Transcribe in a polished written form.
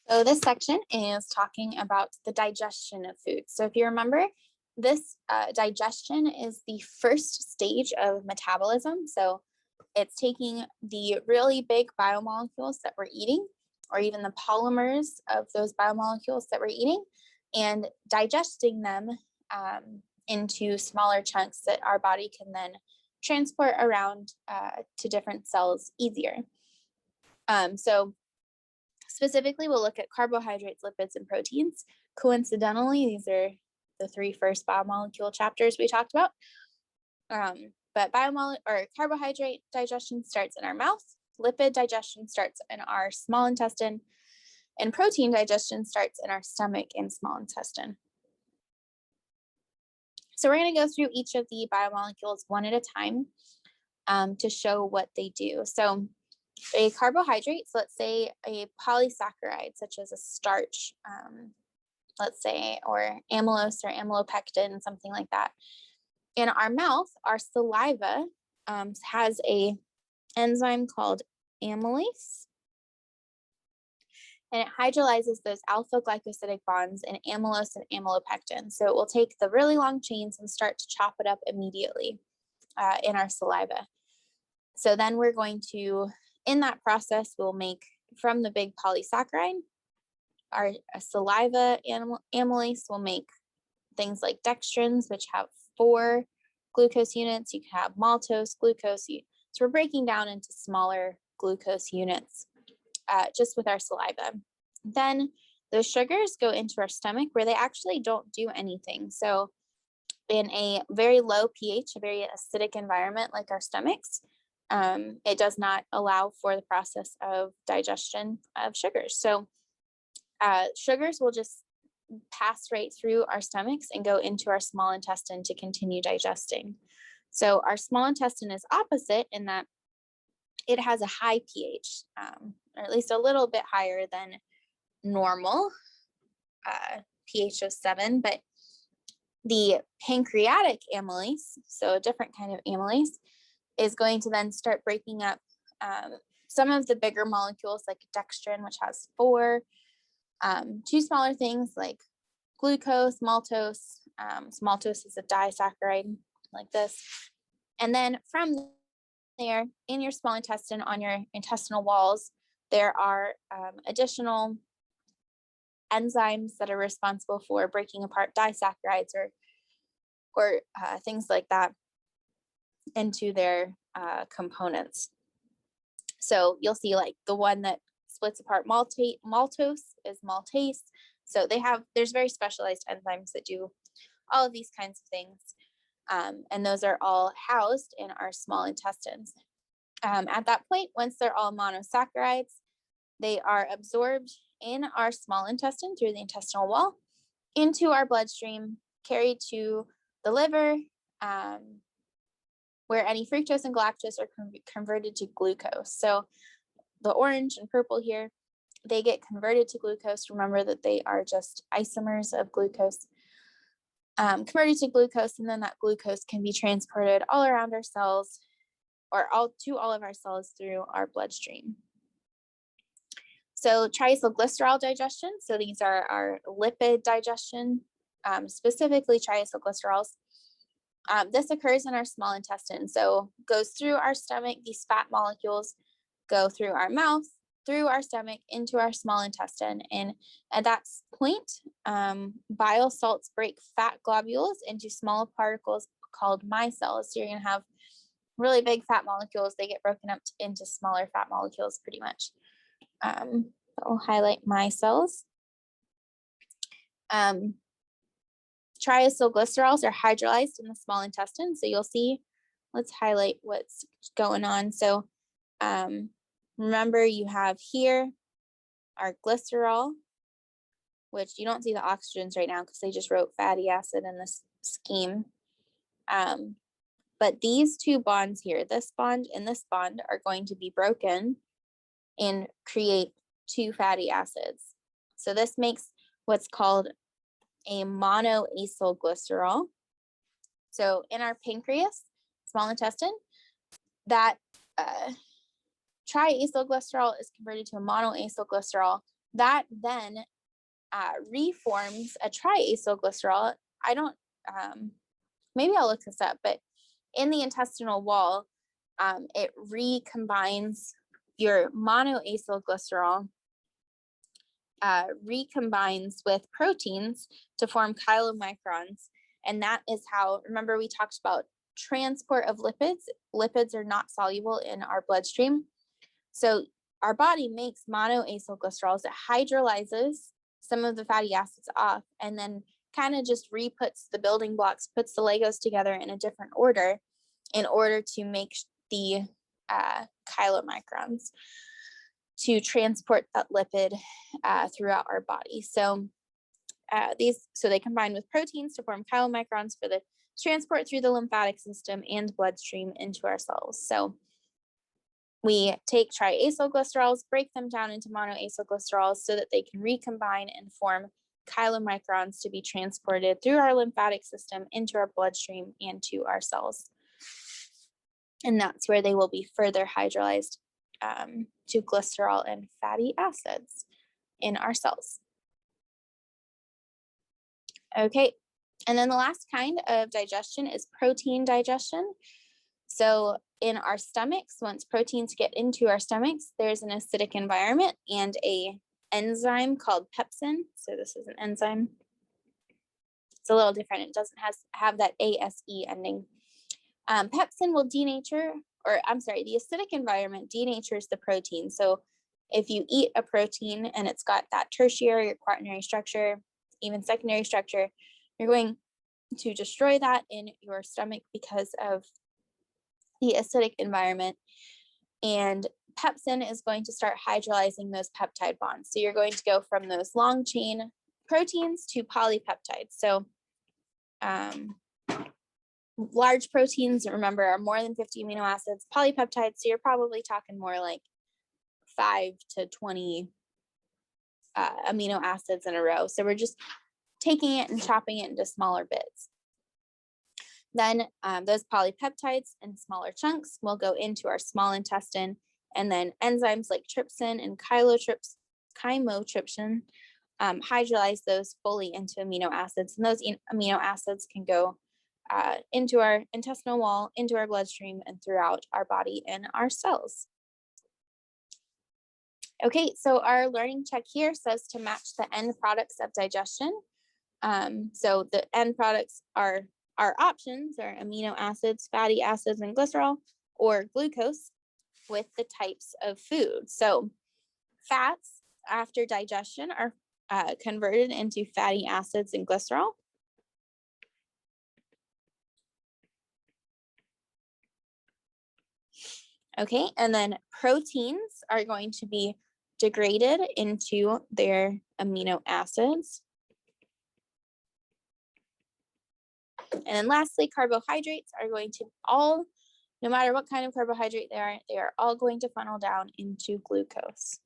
So this section is talking about the digestion of food. So if you remember, this digestion is the first stage of metabolism. So it's taking the really big biomolecules that we're eating, or even the polymers of those biomolecules that we're eating, and digesting them into smaller chunks that our body can then transport around to different cells easier. So specifically, we'll look at carbohydrates, lipids, and proteins. Coincidentally, these are the three first biomolecule chapters we talked about. But carbohydrate digestion starts in our mouth, lipid digestion starts in our small intestine, and protein digestion starts in our stomach and small intestine. So we're going to go through each of the biomolecules one at a time to show what they do. So a carbohydrate, so let's say a polysaccharide, such as a starch, let's say, or amylose or amylopectin, something like that. In our mouth, our saliva has a enzyme called amylase, and it hydrolyzes those alpha glycosidic bonds in amylose and amylopectin. So it will take the really long chains and start to chop it up immediately in our saliva. So then we're going to, in that process, we'll make from the big polysaccharide, our saliva amylase will make things like dextrins, which have 4 glucose units. You can have maltose, glucose. So we're breaking down into smaller glucose units just with our saliva. Then those sugars go into our stomach, where they actually don't do anything. So in a very low pH, a very acidic environment like our stomachs, it does not allow for the process of digestion of sugars. So sugars will just pass right through our stomachs and go into our small intestine to continue digesting. So our small intestine is opposite in that it has a high pH, or at least a little bit higher than normal, pH of 7, but the pancreatic amylase, so a different kind of amylase, is going to then start breaking up some of the bigger molecules like dextrin, which has 4, 2 smaller things like glucose, maltose. Maltose is a disaccharide like this. And then from there, in your small intestine, on your intestinal walls, there are additional enzymes that are responsible for breaking apart disaccharides or things like that into their components. So you'll see like the one that splits apart maltose is maltase. So there's very specialized enzymes that do all of these kinds of things. And those are all housed in our small intestines. At that point, once they're all monosaccharides, they are absorbed in our small intestine through the intestinal wall into our bloodstream, carried to the liver, where any fructose and galactose are converted to glucose. So the orange and purple here, they get converted to glucose. Remember that they are just isomers of glucose, converted to glucose, and then that glucose can be transported all around our cells, or all of our cells through our bloodstream. So triacylglycerol digestion, so these are our lipid digestion, specifically triacylglycerols. This occurs in our small intestine, so goes through our stomach. These fat molecules go through our mouth, through our stomach, into our small intestine, and at that point, bile salts break fat globules into small particles called micelles. So you're going to have really big fat molecules. They get broken up into smaller fat molecules pretty much. I'll highlight micelles. Triacylglycerols are hydrolyzed in the small intestine. So you'll see, let's highlight what's going on. So remember, you have here our glycerol, which you don't see the oxygens right now because they just wrote fatty acid in this scheme. But these 2 bonds here, this bond and this bond, are going to be broken and create 2 fatty acids. So this makes what's called a monoacyl glycerol. So in our pancreas, small intestine, that triacylglycerol is converted to a monoacyl glycerol That then reforms a triacylglycerol. I don't, maybe I'll look this up, but in the intestinal wall, it recombines your monoacylglycerol, recombines with proteins to form chylomicrons. And that is how, remember we talked about transport of lipids. Lipids are not soluble in our bloodstream. So our body makes monoacylglycerols. It hydrolyzes some of the fatty acids off and then kind of just re-puts the building blocks, puts the Legos together in a different order in order to make the chylomicrons to transport that lipid throughout our body. So they combine with proteins to form chylomicrons for the transport through the lymphatic system and bloodstream into our cells. So we take triacylglycerols, break them down into monoacylglycerols so that they can recombine and form chylomicrons to be transported through our lymphatic system into our bloodstream and to our cells. And that's where they will be further hydrolyzed to glycerol and fatty acids in our cells. Okay, and then the last kind of digestion is protein digestion. So in our stomachs, once proteins get into our stomachs, there's an acidic environment and a enzyme called pepsin. So this is an enzyme. It's a little different. It doesn't have that ASE ending. Pepsin will denature, or I'm sorry, the acidic environment denatures the protein. So if you eat a protein and it's got that tertiary or quaternary structure, even secondary structure, you're going to destroy that in your stomach because of the acidic environment. And pepsin is going to start hydrolyzing those peptide bonds. So you're going to go from those long chain proteins to polypeptides. So large proteins, remember, are more than 50 amino acids. Polypeptides, so you're probably talking more like 5 to 20 amino acids in a row. So we're just taking it and chopping it into smaller bits. Then those polypeptides in smaller chunks will go into our small intestine, and then enzymes like trypsin and chymotrypsin hydrolyze those fully into amino acids. And those amino acids can go into our intestinal wall, into our bloodstream, and throughout our body and our cells. Okay, so our learning check here says to match the end products of digestion. So the end products are our options are amino acids, fatty acids, and glycerol, or glucose, with the types of food. So fats after digestion are converted into fatty acids and glycerol. Okay, and then proteins are going to be degraded into their amino acids. And then lastly, carbohydrates are going to no matter what kind of carbohydrate they are all going to funnel down into glucose.